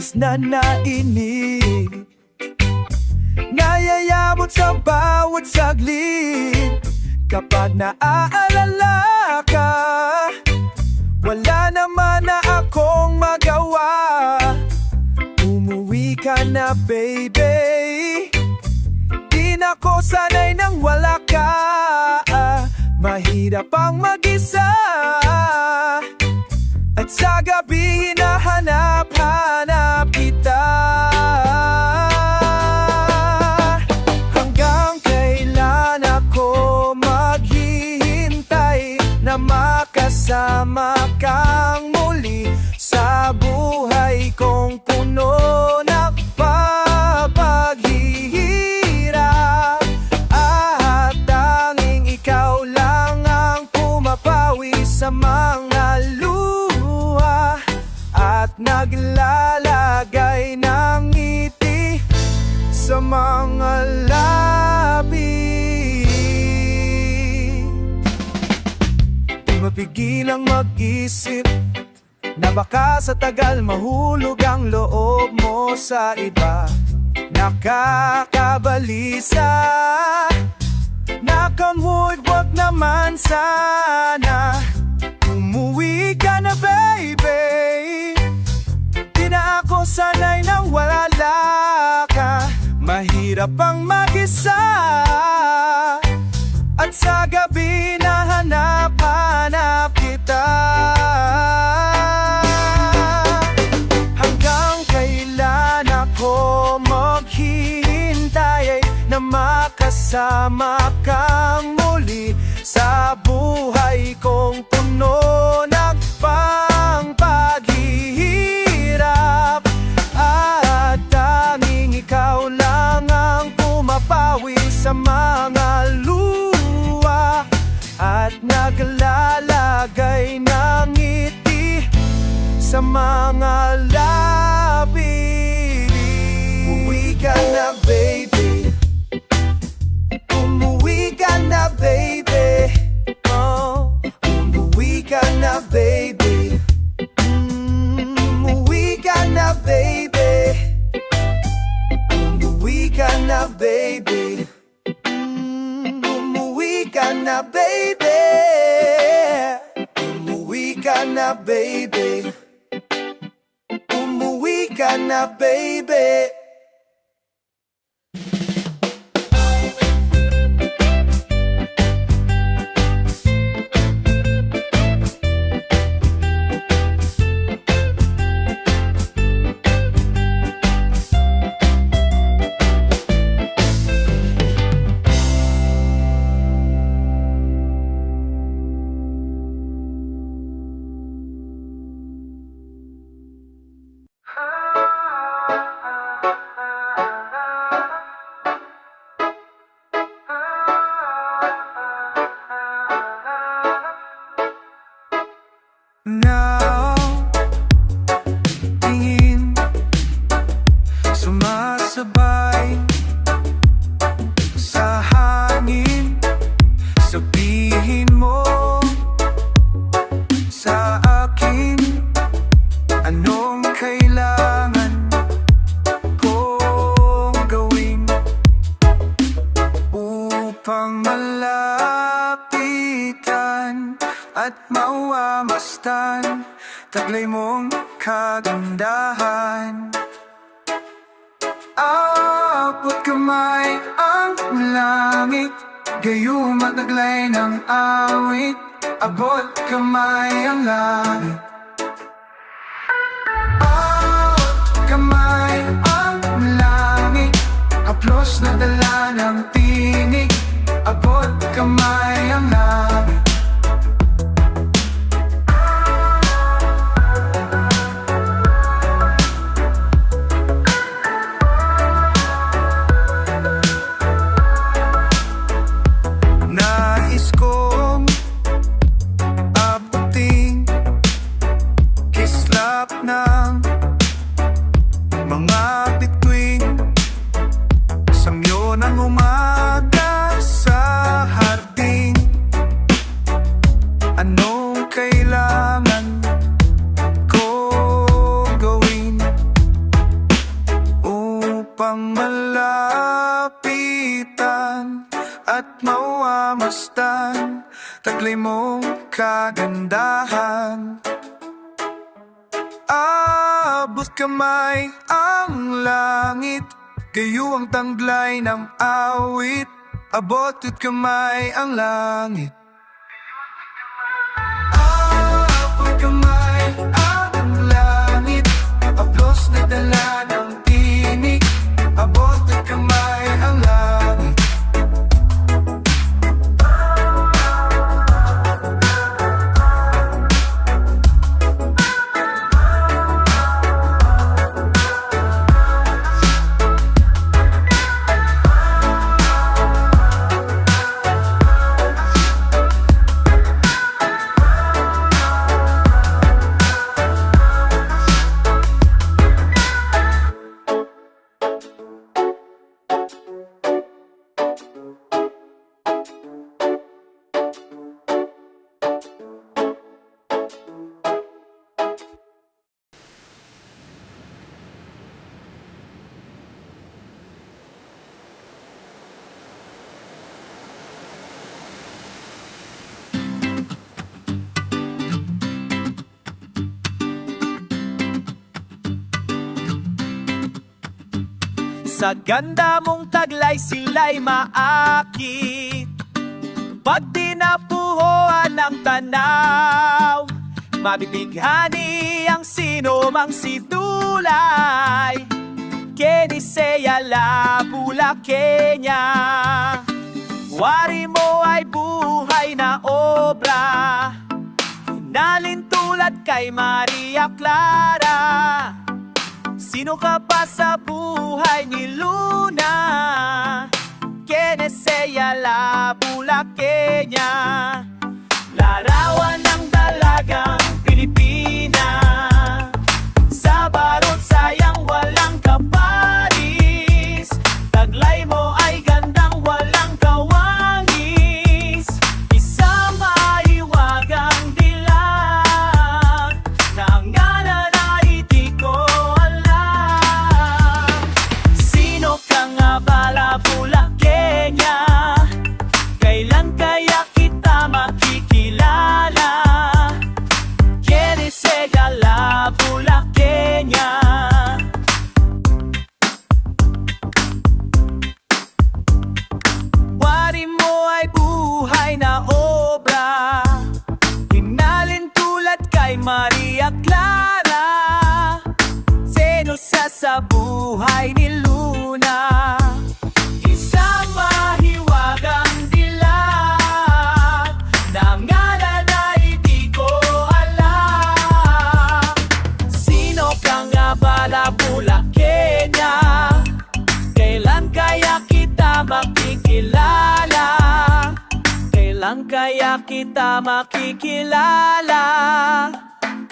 labis na nainig, nayayabot sa bawat saglit. Kapag naaalala ka, wala naman na akong magawa. Umuwi ka na baby, di na ko sanay nang wala ka. Mahirap ang mag-isa, at sa gabi hinahanap-hanap kita. Hanggang kailan ako maghihintay na makasama kang muli sa buhay kong puno ng paghihirap. At tanging ikaw lang ang pumapawi sa mga luha at naglalagay ng ngiti sa mga labi. Di mapigilang mag-isip na baka sa tagal mahulog ang loob mo sa iba. Nakakabalisa, nakamood, wag naman sana. Umuwi ka na baby, di na ako sanay nang wala ka. Mahirap ang mag-isa, at sa gabi nahanap-hanap kita. Hanggang kailan ako maghihintay na makasama kang muli sa buhay kong puno ng paghihirap. At tanging ikaw lang ang pumapawi sa mga luha at naglalagay ng ngiti sa mga labi. Umuwi ka na baby, umuwi ka na baby, oh, umuwi ka na baby, umuwi ka na baby, umuwi ka na baby, umuwi ka na baby, umuwi ka na baby, umuwi ka na baby. Now, tingin sumasabay sa hangin. Sabihin mo sa akin anong kailangan kong gawin upang malapitan at mawamastan taglay mong kagandahan. Abot kamay ang langit, gayong mataglay ng awit. Abot kamay ang langit, abot kamay ang langit. Haplos na dala ng tinig, abot kamay ang langit. Nais kong abuting kislap ng mga bituin, samyo ng umaga sa hardin. Anong kailangan kong gawin abot kamay ang langit, kayo ang tanglay ng awit. Abo't kamay ang langit. Abot kamay ang langit, aplos na dala ng tinig. Abot kamay ang langit. Sa ganda mong taglay sila'y maakit, pag tinapuhoan ng tanaw, mabibighani ang sinomang si Dulay. Keniseya la Bulaqueña, wari mo ay buhay na obra, nalintulad kay Maria Clara. Sino ka pa sa buhay ni Luna? Keniseya la Bulaqueña, larawan ng dalagang Pilipina, sa balot sayang walang kaparis, taglay mo ay gandang walang kawangis, isang maiwagang dilag na ang ngalan ay di ko alam. Sino ka nga bala Bulaqueña? Kailan kaya kita makikilala? Keniseya la Bulaqueña. Wari mo ay buhay na obra, hinalin tulad kay Maria Clara. Sino siya sa buhay ni Luna? Isang mahiwagang dilag na ang ngalan ay di ko alam. Sino ka nga bala Bulaqueña? Kailan kaya kita makikilala? Kailan kaya kita makikilala?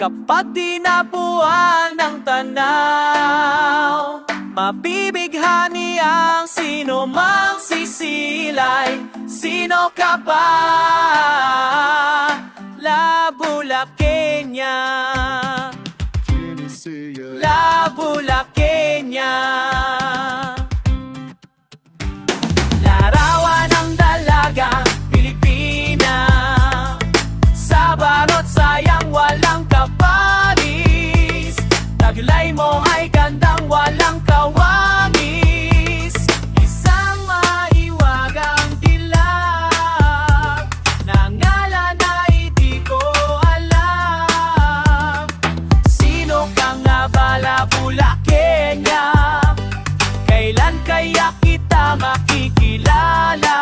Kapag tinapuan ng tanaw, mabibighani ang sino mang sisilay. Sino ka ba? La Bulaqueña, la Bulaqueña. Larawan ng dalagang Pilipina, sa balot sayang walang kaparis, taglay mo ay gandang walang kawangis, isang maiwagang dilag na ngalan ay di ko alam. Sino ka nga bala Bulaqueña? Kailan kaya kita makikilala?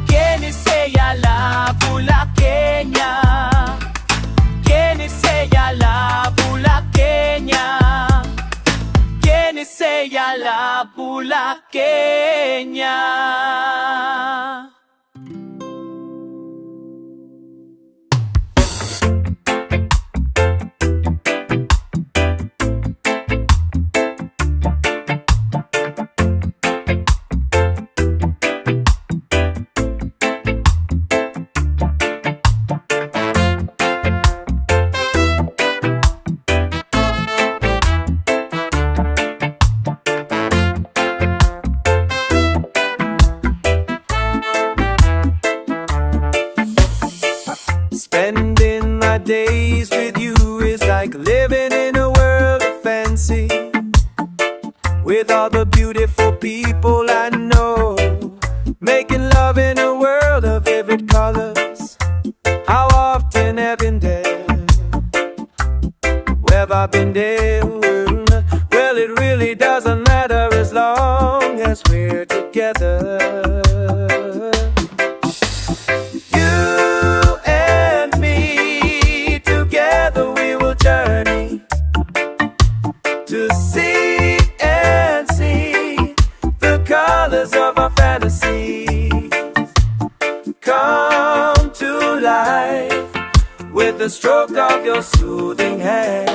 Keniseya la Bulaqueña, Keniseya la Bulaqueña, Keniseya la Bulaqueña. have I been doing? Well, it really doesn't matter as long as we're together. You and me, together we will journey to see and see the colors of our fantasies come to life with the stroke of your soothing hands.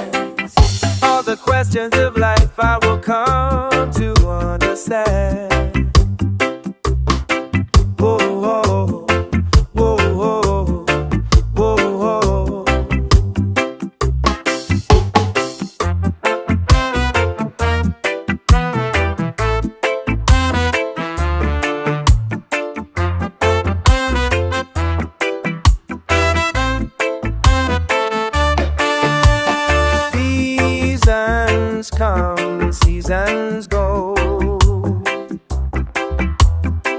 All the questions of life I will come to understand. Whoa, whoa, whoa, whoa, whoa, whoa. Seasons come, seasons go.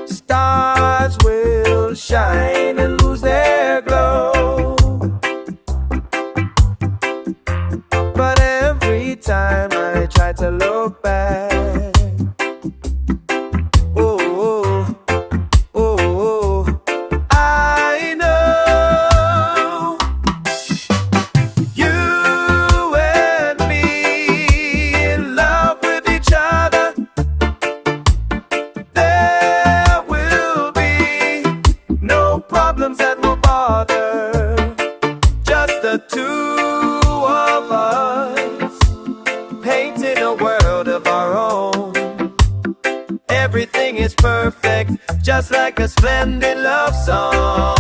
Stars will shine and lose their glow. But every time I try to look back, oh, oh, oh, I know you and me in love with each other. There will be no problems that will bother. Just the two of us, painting a world of our own. Everything is perfect, just like a splendid love song.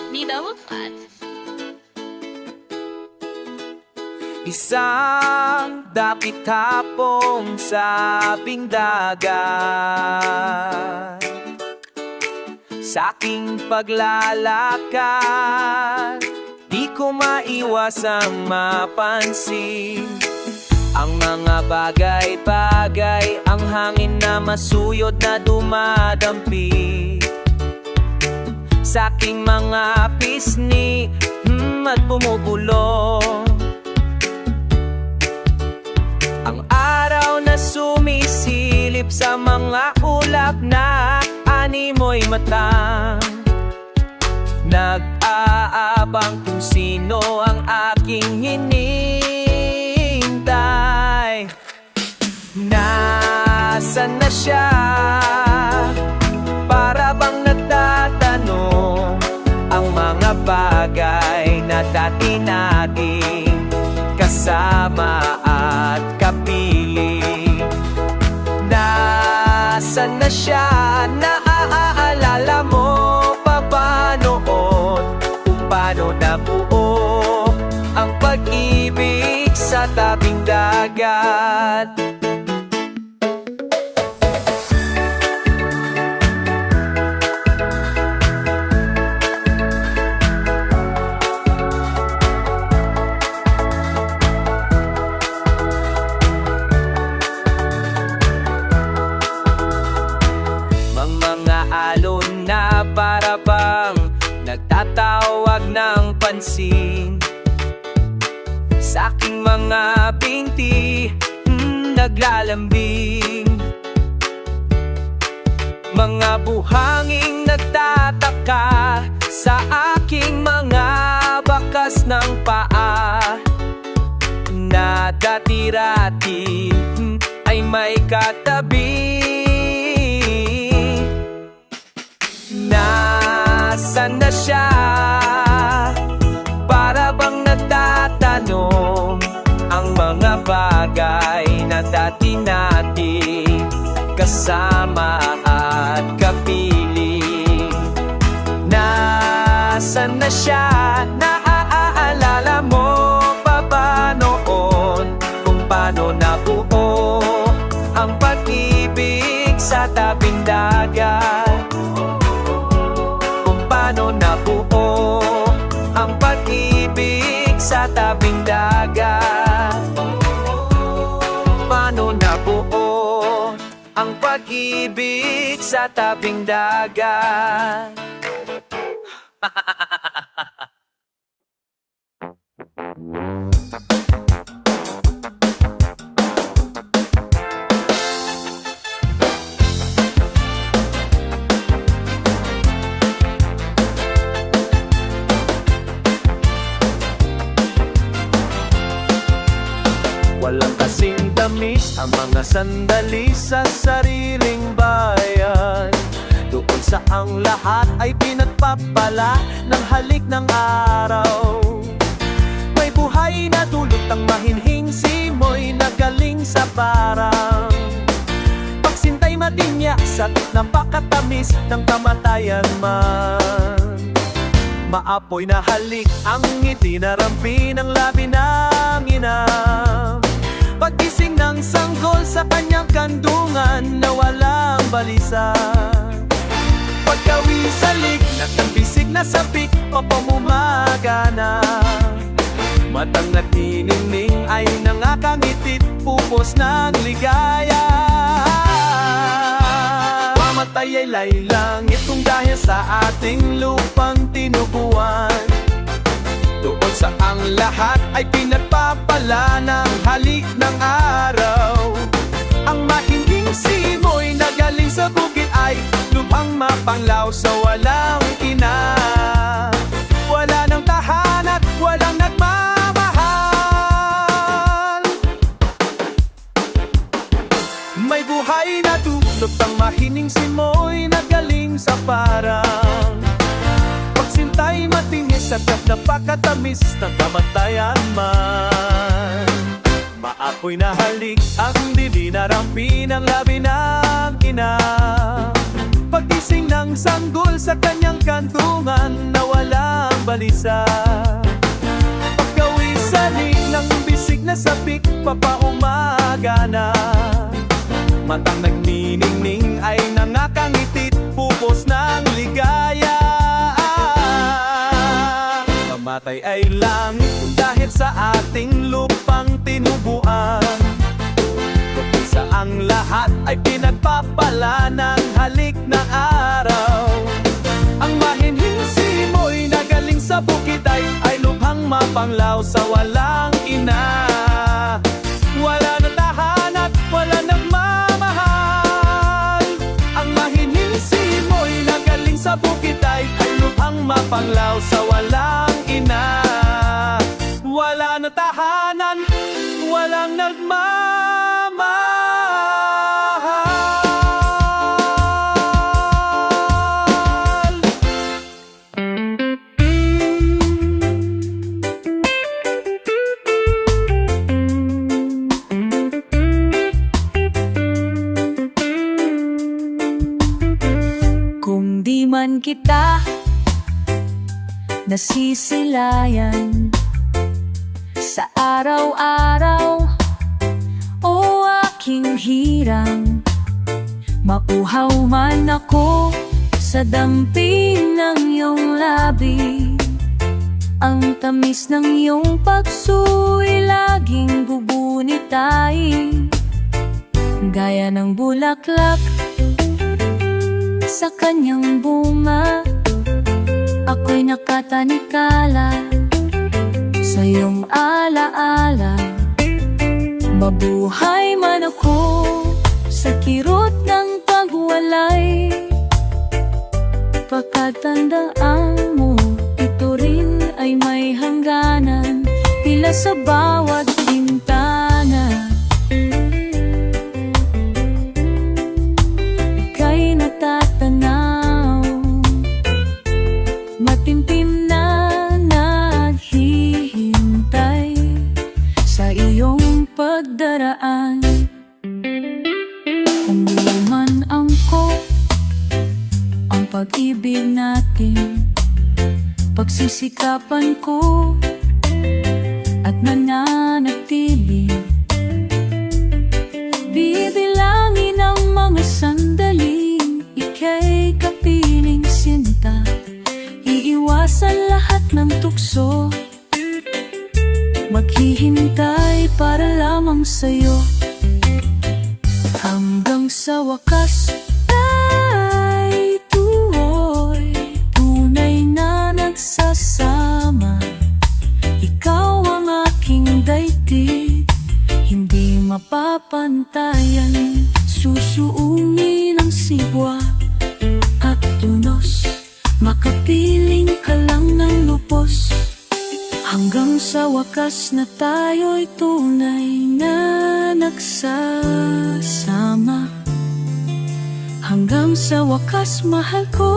Di daw magpat. Isang dapit hapong sabing dagat, sa aking paglalakad, di ko maiwasang mapansin ang mga bagay-bagay, ang hangin na masuyod na dumadampi sa aking mga pisngi at bumubulong. Ang araw na sumisilip sa mga ulap na animoy matang, nag-aabang kung sino ang aking hinihintay. Nasaan na siya? Para bang nagtatanong ang mga bagay na dati nating kasama at kapiling. Nasaan na siya? Naaalala mo pa ba noon kung paano nabuo ang pag-ibig sa tabing dagat? Alon na para bang nagtatawag ng pansin sa aking mga binti, naglalambing. Mga buhanging nagtataka sa aking mga bakas ng paa, na dati-rati ay may katabi. Nasaan na siya? Para bang nagtatanong ang mga bagay na dati nating kasama at kapiling. Nasaan na siya? Naaalala mo pa ba noon kung paano nabuo ang pag-ibig sa tabing dagat? Kung paano nabuo ang pag-ibig sa tabing dagat? Paano nabuo ang pag-ibig sa tabing dagat? Walang kasing tamis ang mga sandali sa sariling bayan, doon sa ang lahat ay pinagpapala ng halik ng araw. May buhay na dulot ang mahinhing simoy na galing sa parang pagsintay matinya sa napakatamis ng kamatayan man. Maapoy na halik ang ngiti na rampi ng labi ng ina. Paggising ng sanggol sa kanyang kandungan na walang balisa. Pagkawisalik ng bisig na sabik o pamumagana. Matang nagniningning ay nangakangitit pupos ng ligaya. Mamatay ay laylangit kung dahil sa ating lupang tinubuan. Doon sa ang lahat ay pinagpapala ng halik ng araw. Ang mahinding simoy na galing sa bukid ay lubhang mapanglaw sa walang ina. Wala nang tahan at walang nagmamahal. May buhay na dulot ang mahining simoy na galing sa parang pagsintay matingis at napakatamis ng kamatayan man. Maapoy na halik ang dibi na rampi ng labi ng ina. Paggising ng sanggol sa kanyang kantungan na walang balisa. Pagkawisalik ng bisig na sabik papaumaga na. Matang nagniningning ay nangakangitit pupos ng ligaya. Mamatay ay langit dahil sa ating lupang tinubuan. Pagkat sa ang lahat ay pinagpapala ng halik ng araw. Ang mahinhing simoy na galing sa bukid ay lubhang mapanglaw sa walang ina. Wala na tahan at wala nagmamahal. Ang mahinhing simoy na galing sa bukid ay lubhang mapanglaw sa walang ina. Wala na tahanan, walang nagmamahal. Kung di man kita nasisilayan sa araw-araw o aking hirang, mauhaw man ako sa dampi ng iyong labi. Ang tamis ng iyong pagsuy laging bubunitay, gaya ng bulaklak sa kanyang bunga. Ako'y nakatanikala sa iyong alaala. Mabuhay man ako sa kirot ng pagwalay. Pagkatandaan mo, ito rin ay may hangganan, tila sa bawat bintana. Ika'y natatanaw, matimtim na naghihintay sa iyong pagdaraan. Kung di man angkop ang pag-ibig natin, pagsisikapan ko at mananatili. Bibilangin ang mga sandaling ika'y kapiling sinta. Iiwasan lahat ng tukso, maghihintay para lamang sa'yo. Hanggang sa wakas ay tuloy, tunay na nagsasama. Ikaw ang aking daigdig, hindi mapapantayan. Susuungin ang sibwa at tunos, makapiling ka lang ng lupos. Hanggang sa wakas na tayo'y tunay na nagsasama. Hanggang sa wakas, mahal ko,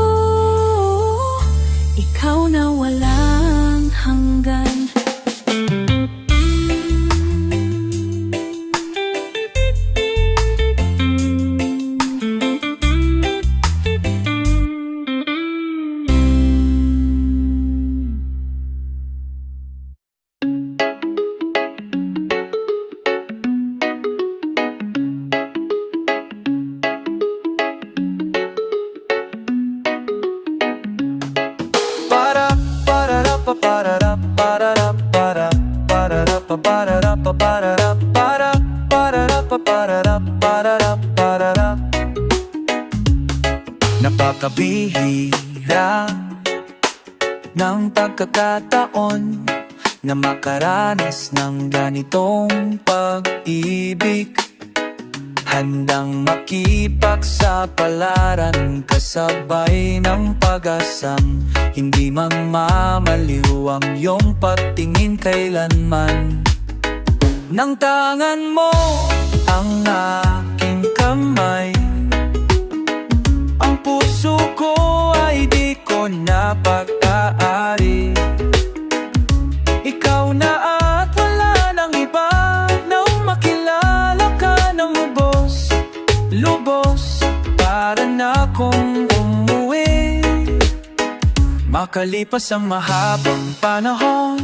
ikaw na walang hanggan. Napakabihira ng pagkakataon na makaranas ng ganitong pag-ibig. Handang makipagsapalaran kasabay ng pag-asang hindi mamamaliw ang iyong pagtingin kailanman. Nang tangan mo ang aking kamay, ang puso ko ay di ko na pag-aari. Ikaw na at wala nang iba, nang makilala ka ng lubos, lubos, para na akong umuwi. Makalipas ang mahabang panahon,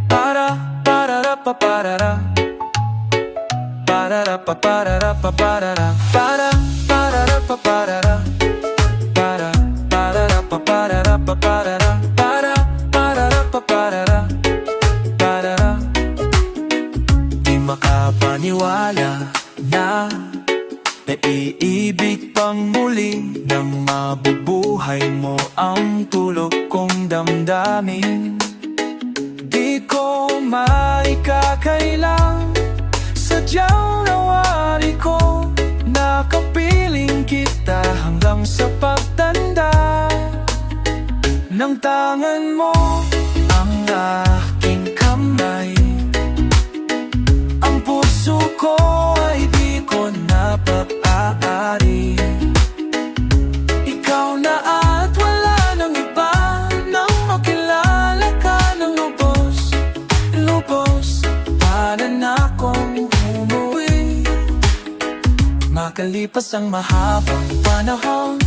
para para pa para pa para para para pa para para para pa para pa para para pa para para. Di makapaniwala na naiibig pang muli nang mabubuhay mo ang tulog kong damdamin. Di ko maikakailang, sadyang nawari ko, nakapiling kita hanggang sa pagtanda. Nang tangan mo ang aking kamay, ang puso ko ay di ko na pag-aari. Ikaw na at wala nang iba, nang makilala ka ng lubos, lubos, para na akong umuwi. Makalipas ang mahabang panahon,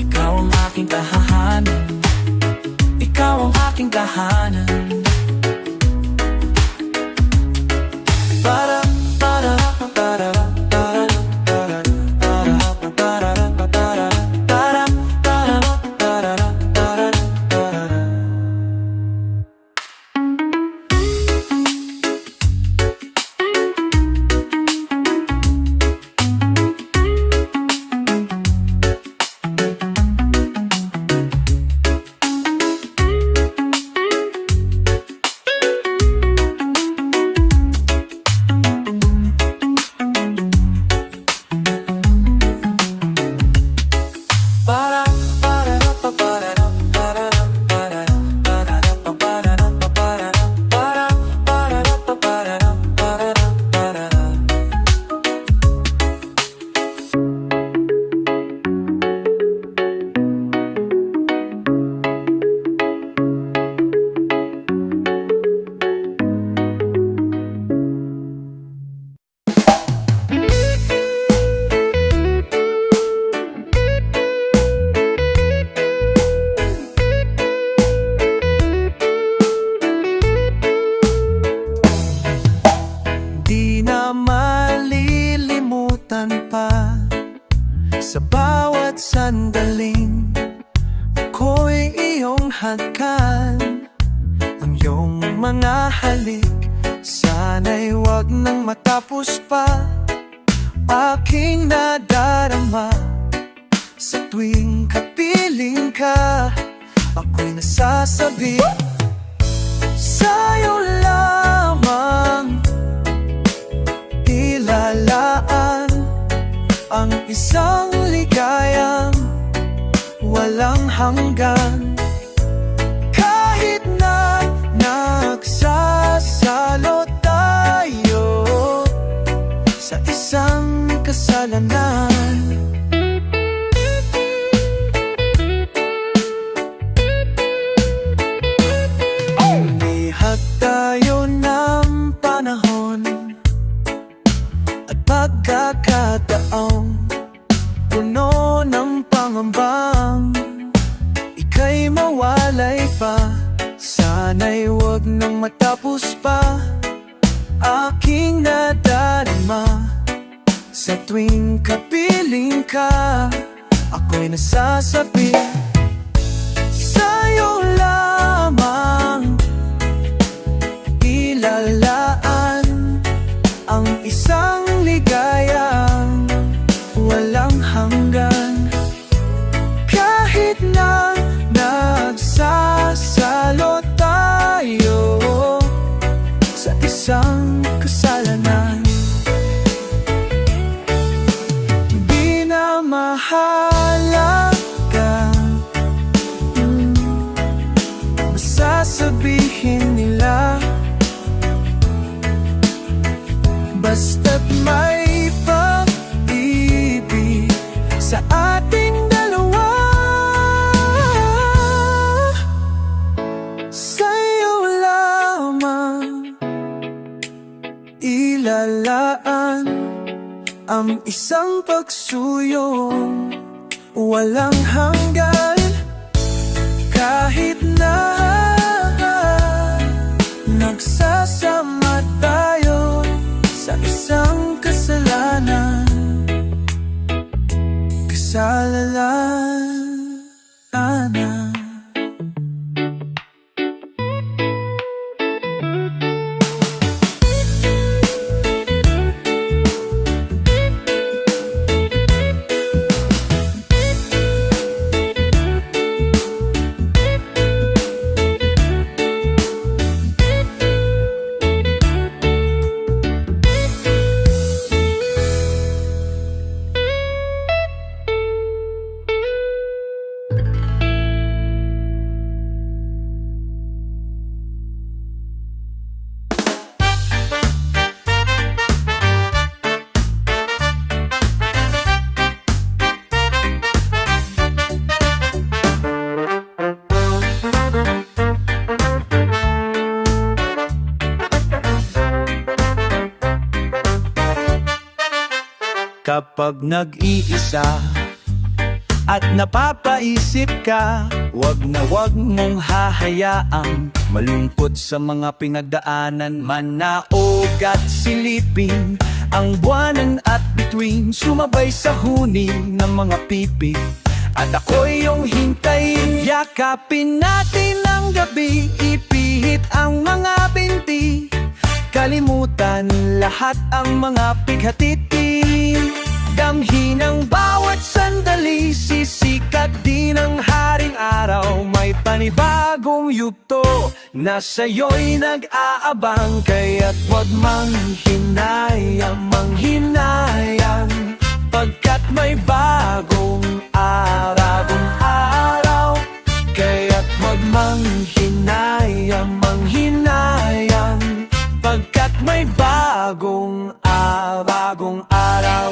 ikaw ang aking tahanan, ikaw ang aking tahanan. Para para para para para para para para para para para para. bawat sandaling ako'y iyong hagkan. Ang iyong mga halik, sana'y wag nang matapos pa. Aking nadarama sa tuwing kapiling ka. Ako'y nasasabi, sa'yo lamang ilalaan ang isang ligayang walang hanggan. Kahit na nagsasalo tayo sa isang kasalanan. Lihag tayo ng panahon at pagkakataong puno ng pangambang ika'y mawalay pa. Sana'y wag nang matapos pa. Aking nadarama sa tuwing kapiling ka. Ako'y nasasabi, sa'yo lamang ilalaan ang isang ligayang walang hanggan. Kahit na nagsasalo tayo sa isang kasalanan. Di na mahalaga sasabihin nila, basta't may pag-ibig sa ating dalawa. Sa'yo lamang ilalaan ang isang pagsuyong walang hanggan. Kahit na nagsasama tayo sa isang kasalanan. Kasalanan. Kapag nag-iisa at napapaisip ka, wag mong hahayaang malungkot sa mga pinagdaanan. Manaog at silipin ang buwanan at bituin, sumabay sa huni ng mga pipi. At ako'y iyong hintayin, yakapin natin ang gabi, ipihit ang mga binti, kalimutan lahat ang mga pighatitin. Damhin ang bawat sandali, sisikat din ang haring araw. May panibagong yugto na sa'yo'y nag-aabang. Kaya't wag manghinayang, pagkat may bagong araw. Kaya't wag manghinayang, pagkat may bagong araw.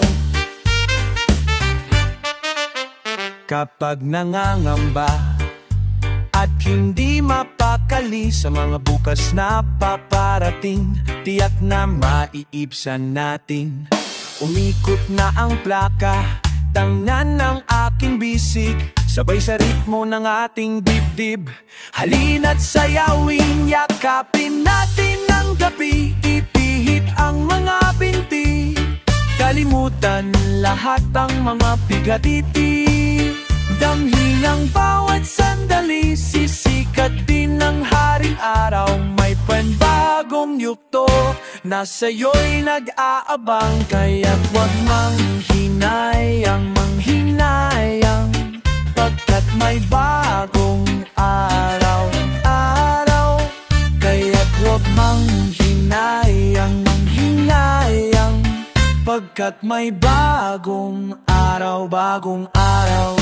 Kapag nangangamba at hindi mapakali sa mga bukas na paparating, tiyak na maiibsan natin. Umikot na ang plaka, tangnan ng aking bisig, sabay sa ritmo ng ating dibdib. Halina't sayawin, yakapin natin ang gabi, ipihit ang mga binti, kalimutan lahat ang mga pighatitin. Damhin ang bawat sandali, sisikat din ng haring araw. May panbagong yugto na sa'yo'y nag-aabang. Kaya't huwag manghinayang, manghinayang, pagkat may bagong araw, araw. Kaya't huwag manghinayang, manghinayang, pagkat may bagong araw, bagong araw.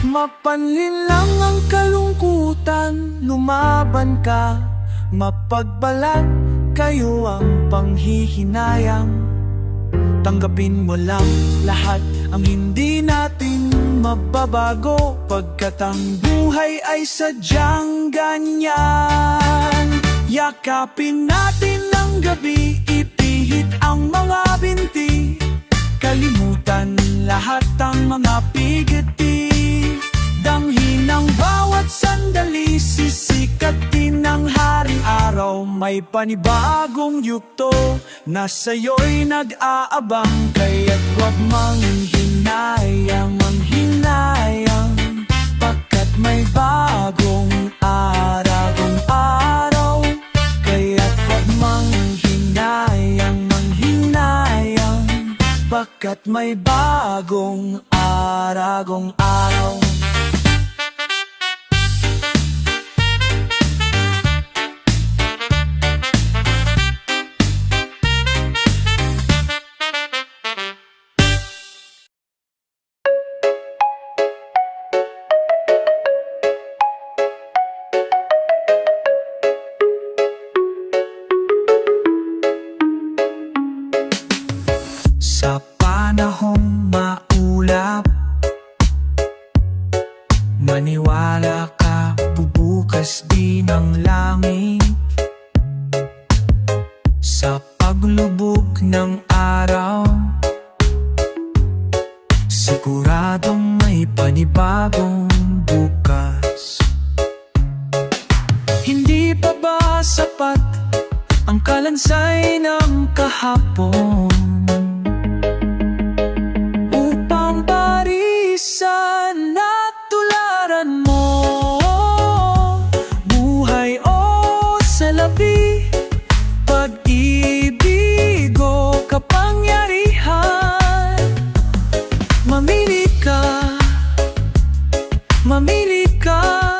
Mapanlin lang ang kalungkutan, lumaban ka, mapagbalat kayo ang panghihinayang. Tanggapin mo lang lahat ang hindi natin mababago, pagkat ang buhay ay sadyang ganyan. Yakapin natin ng gabi, ipihit ang mga binti, kalimutan lahat ang mga pigiti. Damhin ang bawat sandali, sisikat din ng haring araw. May panibagong yugto na sa'yo'y nag-aabang. Kaya't huwag manghinayang, manghinayang, pagkat may bagong aragong araw. Kaya't huwag manghinayang, manghinayang, pagkat may bagong aragong araw. Sa panahong maulap, maniwala ka, bubukas din ang langit. Sa paglubog ng araw, siguradong may panibagong bukas. Hindi pa ba sapat ang kalansay ng kahapon upang parisan at tularan mo? Buhay o salapi, pag-ibig o kapangyarihan, mamili ka, mamili ka,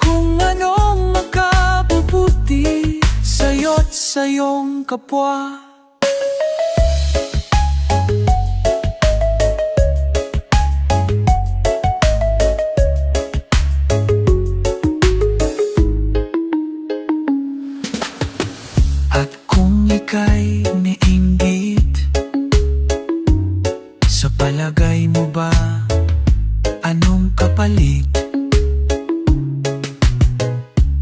kung anong makabubuti sa'yo't sa iyong kapwa. At kung ika'y niinggit, sa palagay mo ba anong kapalit?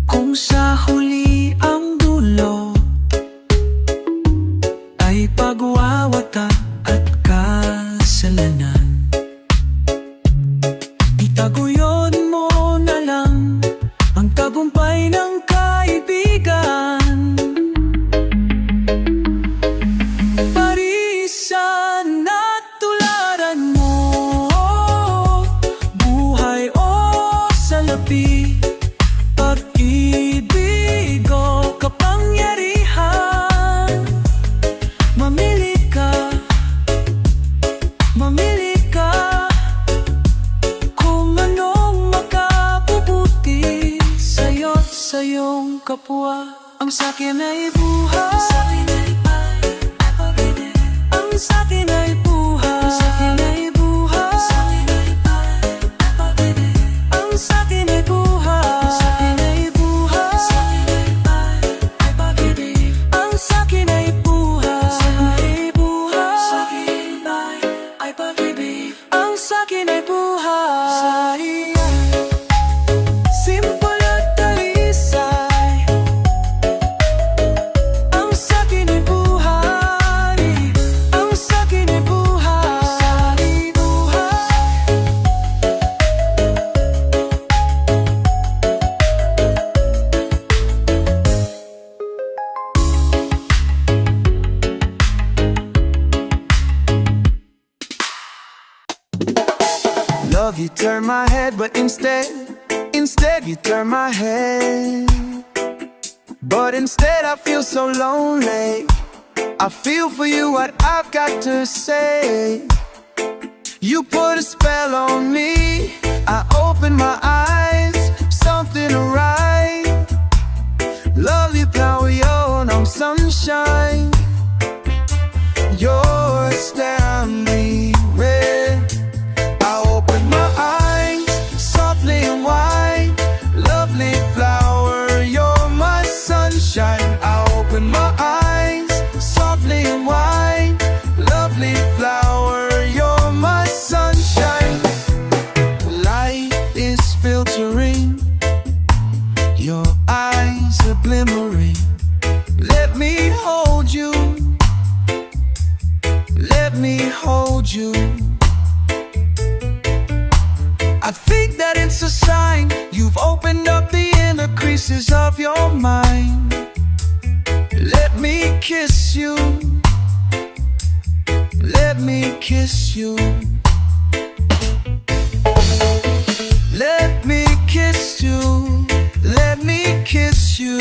Kung sa huli ang dulo ay pagwawata at kasalanan, itaguyod mo na lang ang tagumpay ng kaibigan. Parisan at tularan mo, buhay o salapi, pag-ibig o kapangyarihan, mamili ka, mamili ka, kung anong makabubuti sa'yo't sa iyong kapwa. Ang sa'kin ay buhay, ang sa'kin ay buhay, ang sa'kin ay buhay, ang sa'kin ay buhay, ang sa'kin ay buhay, ang sa'kin ay buhay. Simple at talisay, ang sa'kin ay buhay, ang sa'kin Love, you turn my head, but instead you turn my head. But instead I feel so lonely. I feel for you what I've got to say. You put a spell on me. I open my eyes, something right. Lovely flower, you're no sunshine. You're staring red. I open my eyes, softly and wide. Lovely flower, you're my sunshine. I open my eyes, softly and wide. Lovely flower, you're my sunshine. Light is filtering, your eyes are glimmering. Let me hold you. Let me hold you. I think that it's a sign you've opened up the inner creases of your mind. Let me kiss you. Let me kiss you. Let me kiss you. Let me kiss you.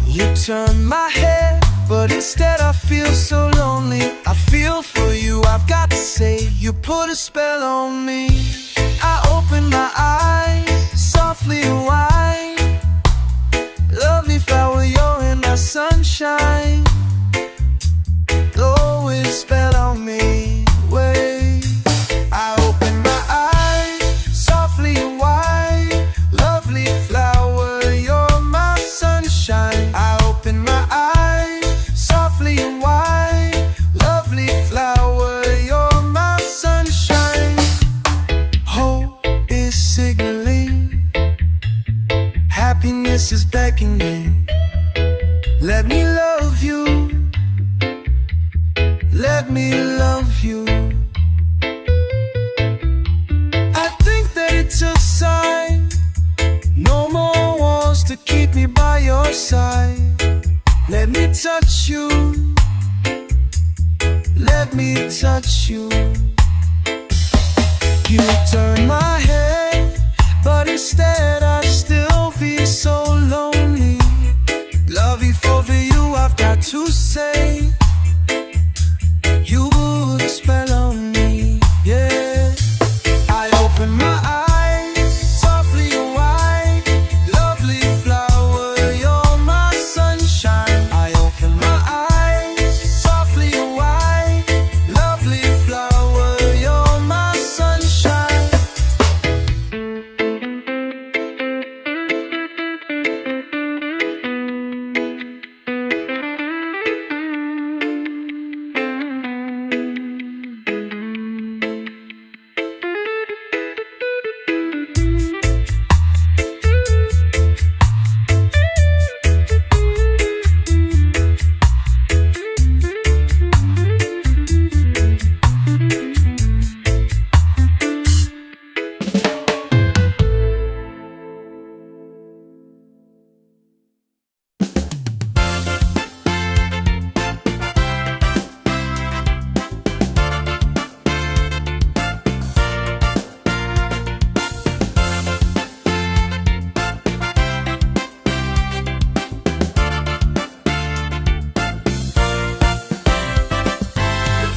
You turn my head, but instead I feel so lonely. I feel for you, I've got to say. You put a spell on me. I open my eyes, softly and wide. Lovely flower, you're in my sunshine. Blow a spell on me. Wait. I open my eyes, softly and wide. Lovely flower, you're my sunshine. I open my eyes, softly and wide. Lovely flower, you're my sunshine. Hope is signaling, happiness is beckoning. Let me love you. Let me love you. I think that it's a sign. No more walls to keep me by your side. Let me touch you. Let me touch you. You turn my head, but instead I still feel so lonely. Love you for you, I've got to say. You put a spell on me, yeah. I open my eyes, softly and wide. Lovely flower, you're my sunshine. I open my eyes, softly and wide. Lovely flower, you're my sunshine.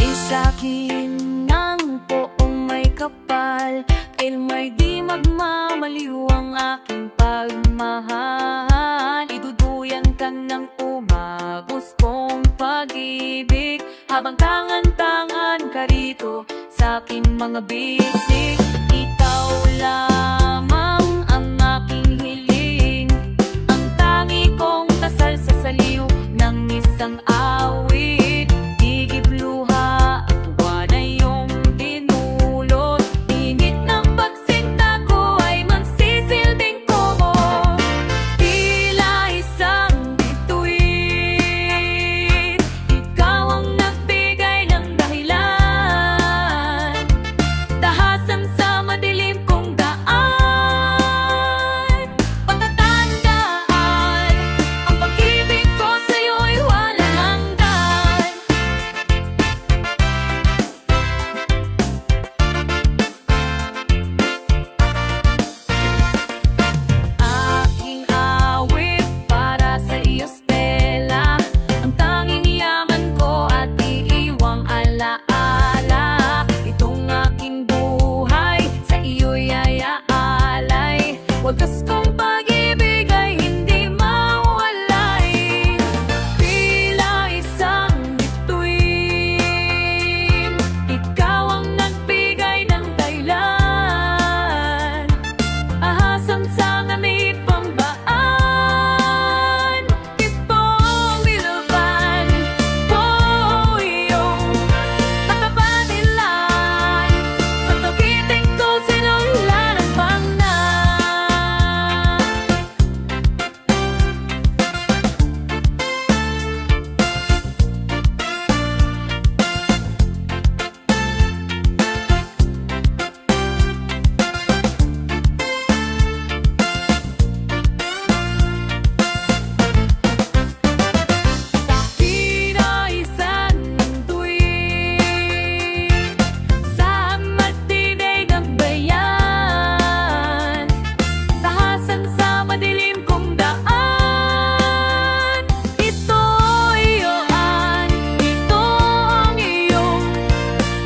Isakin ng poong may kapal, kailan may di magmamaliw ang aking pagmahal. Iduduyan ka ng umagustong pag-ibig, habang tangan-tangan ka rito sa aking mga bisig. Ikaw lamang ang aking hiling, ang tangi kong kasal sa saliw ng isang awit. Higit luha at tuwa na iyong dinulot. Init ng pagsinta ko ay magsisilbing kumot. Tila isang bituin, ikaw ang nagbigay ng dahilan. Tahasan sa madilim kong daan. Patatandaan, ang pag-ibig ko sa'yo'y wala na wagas kong pag-ibig ay hindi mawalay. Tila isang bituin, ikaw ang nagbigay ng dahilan, ahasan sa nganit pambaan. Itong nilaban po iyong nakapanilan, pagkakiting ko sinulan ang pangna. Pinaisan ng tuwing sa matinay ng bayan, tahasan sa madilim kong daan. Ito iyoan, ito ang iyong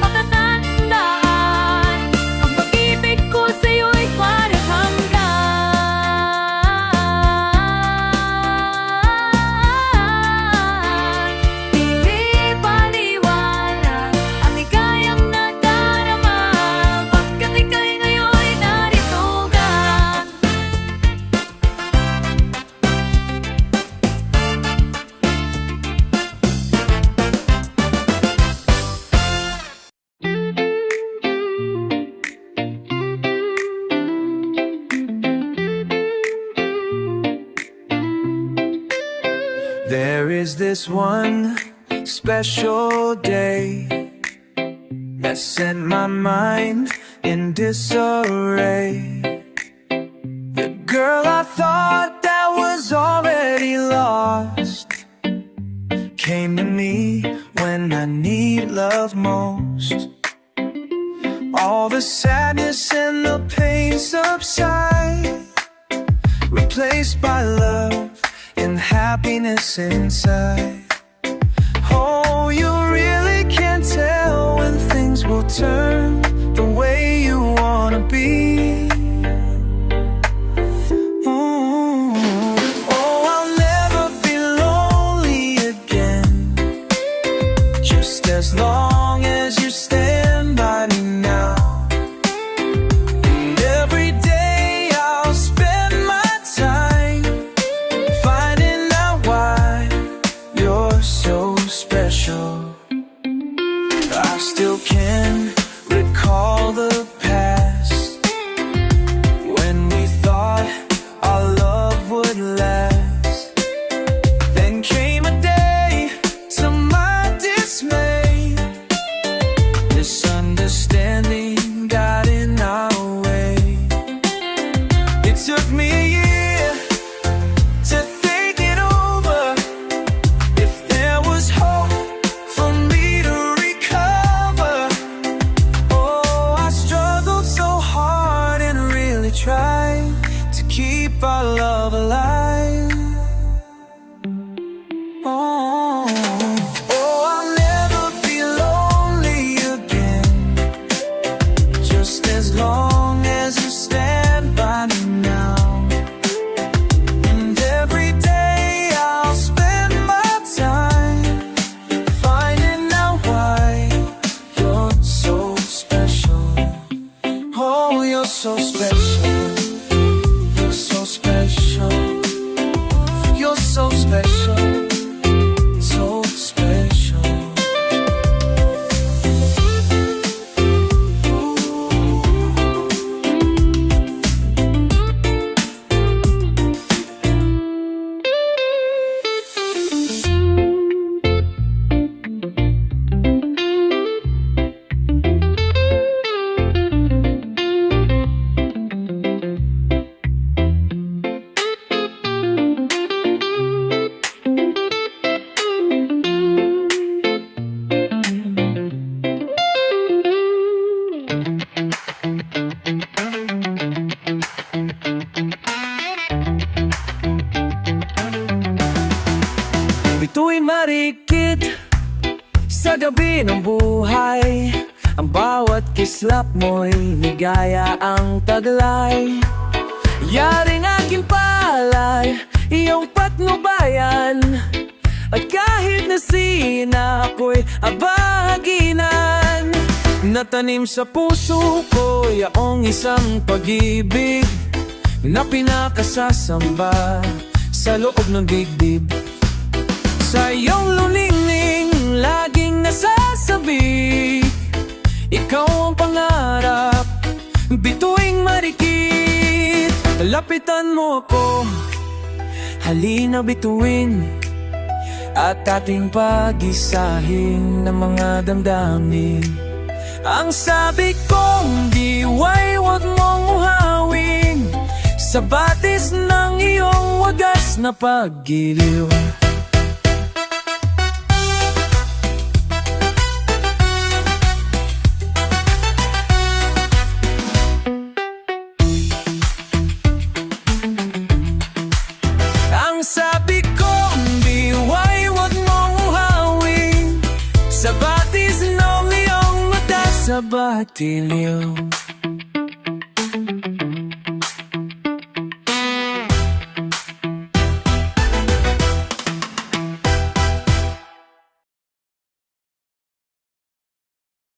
patatandaan. Ang pag-ibig ko sa'yo'y parang hanggan. Pili paliwanag ang ligayang nadarama, pagkat ika'y ngayon'y narito ka. There is this one special day that set my mind in disarray. The girl I thought that was already lost came to me when I need love most. All the sadness and the pain subside, replaced by love and happiness inside. Oh, you really can't tell when things will turn the way you wanna be. Oh, I'll never be lonely again, just as long as you stand by me now. And every day I'll spend my time finding out why you're so special. I still can recall the past, when we thought our love would last. Then came a day, to my dismay, misunderstanding got in our way. It took me a year to think it over, if there was hope for me to recover. Oh, I struggled so hard and really tried to keep our love alive. Oh, I'll never be lonely again, just as long as you stand by me now. And every day I'll spend my time finding out why you're so special. Oh, you're so special. You're so special. You're so special. So special. Bituin marikit sa gabi ng buhay, ang bawat kislap mo'y ligaya ang taglay. Yaring aking palay, iyong patnubayan. At kahit na sina ako'y abahaginan, natanim sa puso ko yaong isang pag-ibig na pinakasasamba sa loob ng dibdib. Sa iyong luningning laging nasasabi, ikaw ang pangarap, bituing marikit. Lapitan mo ako, halina bituin, at ating pag-isahin ng mga damdamin. Ang sabi kong diway, huwag mong uhawin sa batis ng iyong wagas na paggiliw. Ang sabi kong diway, huwag mong uhawin sa batis ng iyong mata sa batiliw.